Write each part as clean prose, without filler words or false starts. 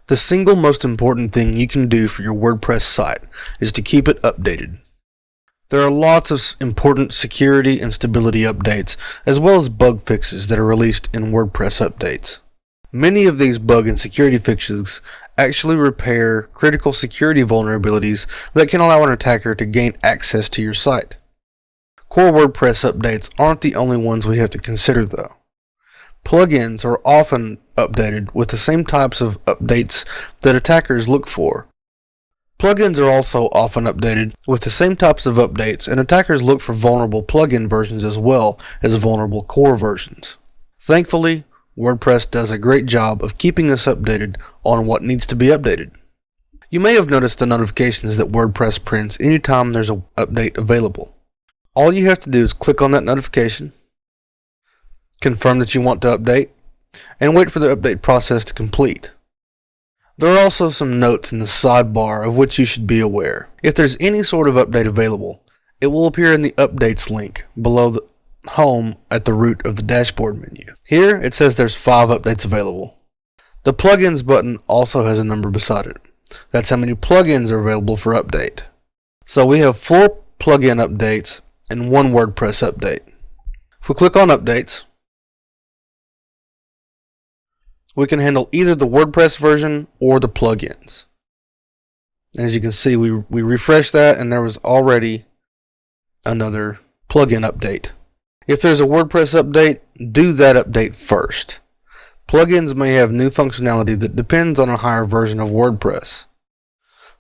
The single most important thing you can do for your WordPress site is to keep it updated. There are lots of important security and stability updates, as well as bug fixes that are released in WordPress updates. Many of these bug and security fixes actually repair critical security vulnerabilities that can allow an attacker to gain access to your site. Core WordPress updates aren't the only ones we have to consider though. Plugins are often updated with the same types of updates that attackers look for. Plugins are also often updated with the same types of updates, and attackers look for vulnerable plugin versions as well as vulnerable core versions. Thankfully, WordPress does a great job of keeping us updated on what needs to be updated. You may have noticed the notifications that WordPress prints anytime there's an update available. All you have to do is click on that notification, confirm that you want to update, and wait for the update process to complete. There are also some notes in the sidebar of which you should be aware. If there's any sort of update available, it will appear in the Updates link below the Home at the root of the dashboard menu. Here it says there's 5 updates available. The Plugins button also has a number beside it. That's how many plugins are available for update. So we have 4 plugin updates and 1 WordPress update. If we click on Updates, we can handle either the WordPress version or the plugins. As you can see, we refreshed that and there was already another plugin update. If there's a WordPress update, do that update first. Plugins may have new functionality that depends on a higher version of WordPress.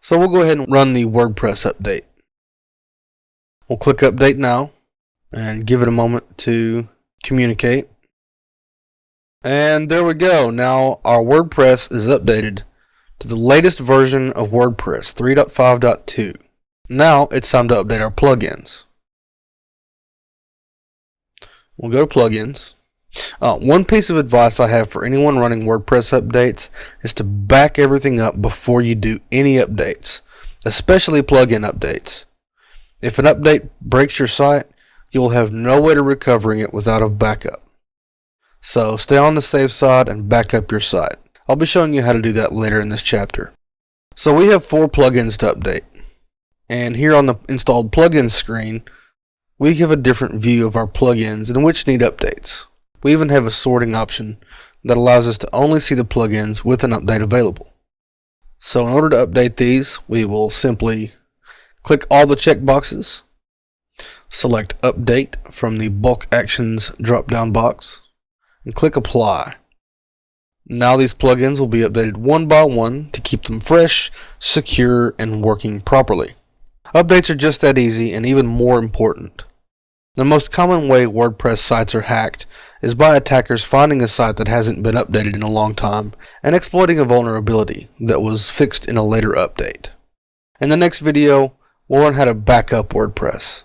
So we'll go ahead and run the WordPress update. We'll click Update Now and give it a moment to communicate. And there we go. Now our WordPress is updated to the latest version of WordPress 3.5.2. Now it's time to update our plugins. We'll go to Plugins. One piece of advice I have for anyone running WordPress updates is to back everything up before you do any updates, especially plugin updates. If an update breaks your site, you'll have no way to recovering it without a backup. So stay on the safe side and back up your site. I'll be showing you how to do that later in this chapter. So we have 4 plugins to update. And here on the installed plugins screen, we have a different view of our plugins and which need updates. We even have a sorting option that allows us to only see the plugins with an update available. So in order to update these, we will simply click all the checkboxes, select Update from the Bulk Actions drop-down box, and click Apply. Now these plugins will be updated one by one to keep them fresh, secure, and working properly. Updates are just that easy and even more important. The most common way WordPress sites are hacked is by attackers finding a site that hasn't been updated in a long time and exploiting a vulnerability that was fixed in a later update. In the next video, we'll learn how to back up WordPress.